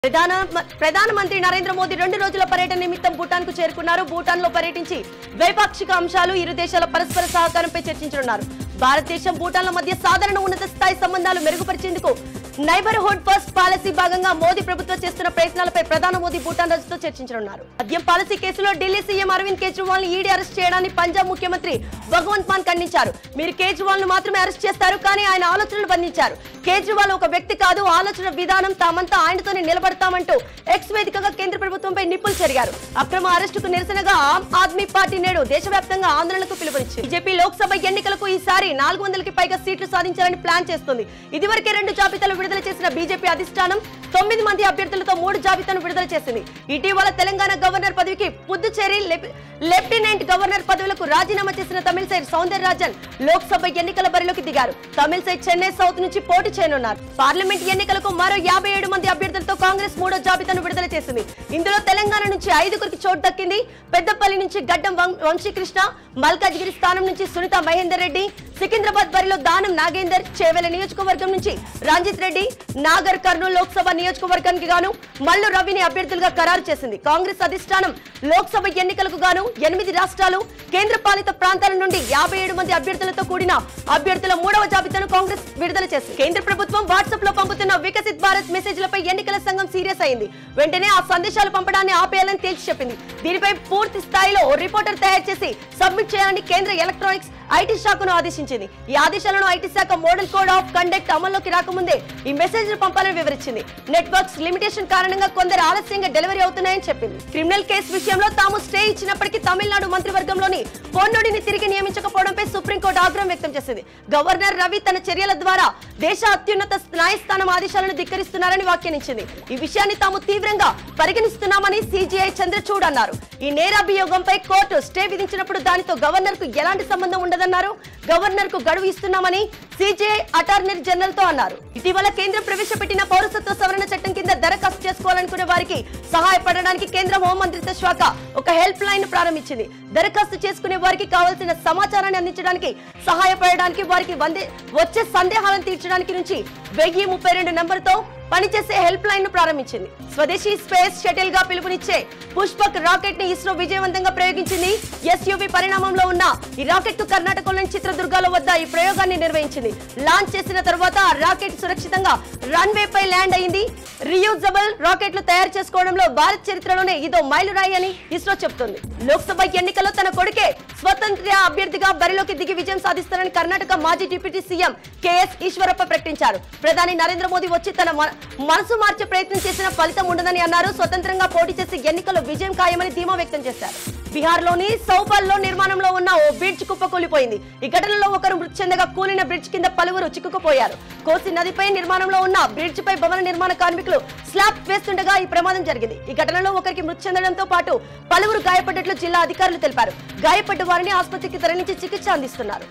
ప్రధానమంత్రి నరేంద్ర మోదీ 2 రోజుల పర్యటన నిమిత్తం భూటాన్ కు చేరుకున్నారు. భూటాన్ లో పర్యటించి ద్వైపాక్షిక అంశాలు, ఇరు దేశాల పరస్పర సహకారంపై చర్చించనున్నారు. భారతదేశం భూటాన్ల మధ్య సాధారణ ఉన్నత స్థాయి సంబంధాలు మెరుగుపరిచేందుకు నైబర్హుడ్ ఫస్ట్ పాలసీ భాగంగా మోదీ ప్రభుత్వం చేస్తున్న ప్రయత్నాలపై ప్రధాని మోదీ భూటాన్ రాజుతో చర్చించనున్నారు. మద్యం పాలసీ కేసులో ఢిల్లీ సీఎం అరవింద్ కేజ్రీవాల్ ని ఈడీ అరెస్ట్ చేయడాన్ని పంజాబ్ ముఖ్యమంత్రి భగవంత్ మాన్ ఖండించారు. మీరు కేజ్రీవాల్ ను మాత్రమే అరెస్ట్ చేస్తారు, కానీ ఆయన ఆలోచనలు బంధించారు. కేజ్రీవాల్ ఒక వ్యక్తి కాదు, ఆలోచన విధానం, తామంతా ఆయనతోనే నిలబడతామంటూ ఎక్స్ వేదికగా కేంద్ర ప్రభుత్వంపై నిప్పులు చెరిగారు. అక్రమ అరెస్టుకు నిరసనగా ఆమ్ ఆద్మీ పార్టీ నేడు దేశవ్యాప్తంగా ఆందోళనకు పిలుపునిచ్చింది. బీజేపీ లోక్సభ ఎన్నికలకు ఈసారి 400కి పైగా సీట్లు సాధించాలని ప్లాన్ చేస్తుంది. ఇదివరకే 2 జాబితాలు విడుదల చేసిన బీజేపీ అధిష్టానం 9 మంది అభ్యర్థులతో 3 జాబితాను విడుదల చేసింది. ఇటీవల తెలంగాణ గవర్నర్ పదవికి, పుదుచ్చేరి లెఫ్టినెంట్ గవర్నర్ పదవులకు రాజీనామా చేసిన తమిళసై సౌందరరాజన్ లోక్సభ ఎన్నికల బరిలోకి దిగారు. తమిళసై చెన్నై సౌత్ నుంచి పోటీ చేయనున్నారు. పార్లమెంట్ ఎన్నికలకు మరో 57 మంది అభ్యర్థులతో కాంగ్రెస్ 3వ జాబితాను విడుదల చేసింది. ఇందులో తెలంగాణ నుంచి 5గురికి చోటు దక్కింది. పెద్దపల్లి నుంచి గడ్డం వంశీకృష్ణ, మల్కాజ్గిరి స్థానం నుంచి సునీత మహేందర్ రెడ్డి, సికింద్రాబాద్ బరిలో దానం నాగేందర్, చేవెల నియోజకవర్గం నుంచి రంజిత్ రెడ్డి, నాగర్ కర్నూలు లోక్సభ నియోజకవర్గానికి గాను మల్లు రవిని అభ్యర్థులుగా ఖరారు చేసింది. కాంగ్రెస్ అధిష్టానం లోక్సభ ఎన్నికలకు గాను 8 రాష్ట్రాలు, కేంద్ర పాలిత ప్రాంతాల నుండి 57 మంది అభ్యర్థులతో కూడిన అభ్యర్థుల 3వ జాబితాను కాంగ్రెస్ విడుదల చేసింది. కేంద్ర ప్రభుత్వం వాట్సాప్ లో పంపుతున్న వికసిత్ భారత్ మెసేజ్లపై ఎన్నికల సంఘం సీరియస్ అయింది. వెంటనే ఆ సందేశాలు పంపడాన్ని ఆపేయాలని తేల్చి చెప్పింది. దీనిపై పూర్తి స్థాయిలో రిపోర్టర్ తయారు చేసి సబ్మిట్ చేయాలని కేంద్ర ఎలక్ట్రానిక్స్ ఐటీ శాఖను ఆదేశించింది. ఈ ఆదేశాలను ఐటీ శాఖ మోడల్ కోడ్ ఆఫ్ కండక్ట్ అమల్లోకి రాకముందే ఈ మెసేజ్ పంపాలని వివరించింది. నెట్వర్క్స్ లిమిటేషన్ కారణంగా కొందరు ఆలస్యంగా డెలివరీ అవుతున్నాయని చెప్పింది. క్రిమినల్ కేసు విషయంలో తాము స్టే ఇచ్చినప్పటికీ తమిళనాడు మంత్రివర్గంలోని పొన్నుడిని తిరిగి నియమించకపోవడంపై సుప్రీంకోర్టు ఆగ్రహం వ్యక్తం చేసింది. గవర్నర్ రవి తన చర్యల ద్వారా దేశ అత్యున్నత న్యాయస్థానం ఆదేశాలను ధిక్కరిస్తున్నారని వ్యాఖ్యానించింది. ఈ విషయాన్ని తాము తీవ్రంగా పరిగణిస్తున్నామని సిజిఐ చంద్రచూడ్ అన్నారు. ఈ నేరాభియోగంపై కోర్టు స్టే విధించినప్పుడు దానితో గవర్నర్ కు ఎలాంటి సంబంధం ఉండదన్నారు. గవర్నర్ కు గడువు ఇస్తున్నామని సిజిఐ అటార్నీ జనరల్ తో అన్నారు. ఇటీవల కేంద్రం ప్రవేశపెట్టిన పౌరసత్వ సవరణ చట్టం కింద దరఖాస్తు చేసుకోవాలనుకునే వారికి సహాయపడడానికి కేంద్ర హోంమంత్రిత్వ శాఖ ఒక హెల్ప్ లైన్ ప్రారంభించింది. దరఖాస్తు చేసుకునే వారికి కావాల్సిన సమాచారాన్ని అందించడానికి, సహాయపడడానికి, వారికి వచ్చే సందేహాలను తీర్చడానికి నుంచి 1032 నంబర్తో పనిచేసే హెల్ప్ లైన్ ను ప్రారంభించింది. స్వదేశీ స్పేస్ షటిల్ గా పిలుపునిచ్చే పుష్పక్ రాకెట్ ని ఇస్రో విజయవంతంగా ప్రయోగించింది. ఎస్యూవి పరిణామంలో ఉన్న ఈ రాకెట్ కు కర్ణాటకలోని చిత్రదుర్గలో వద్ద ఈ ప్రయోగాన్ని నిర్వహించింది. లాంచ్ చేసిన తర్వాత ఆ రాకెట్ సురక్షితంగా రన్వే పై ల్యాండ్ అయింది. రీయూజబుల్ రాకెట్లు తయారు చేసుకోవడంలో భారత్ చరిత్రలోనే ఇదో మైలురాయి అని ఇస్రో చెబుతోంది. లోక్సభ ఎన్నికల్లో తన కొడుకే స్వతంత్ర అభ్యర్థిగా బరిలోకి దిగి విజయం సాధిస్తారని కర్ణాటక మాజీ డిప్యూటీ సీఎం కెఎస్ ఈశ్వరప్ప ప్రకటించారు. ప్రధాని నరేంద్ర మోదీ వచ్చి తన మనసు మార్చే ప్రయత్నం చేసిన ఫలితం ఉండదని అన్నారు. స్వతంత్రంగా పోటీ చేసి ఎన్నికల్లో విజయం ఖాయమని ధీమా వ్యక్తం చేశారు. బీహార్ లోని సౌపల్లో నిర్మాణంలో ఉన్న ఓ బ్రిడ్జ్ కుప్పకూలిపోయింది. ఈ ఘటనలో ఒకరు మృతి చెందగా కూలిన బ్రిడ్జ్ కింద పలువురు చిక్కుకుపోయారు. కోసి నదిపై నిర్మాణంలో ఉన్న బ్రిడ్జ్ పై భవన నిర్మాణ కార్మికులు స్లాబ్ వేస్తుండగా ఈ ప్రమాదం జరిగింది. ఈ ఘటనలో ఒకరికి మృతి చెందడంతో పాటు పలువురు గాయపడ్డట్లు జిల్లా అధికారులు తెలిపారు. గాయపడ్డ వారిని ఆసుపత్రికి తరలించి చికిత్స అందిస్తున్నారు.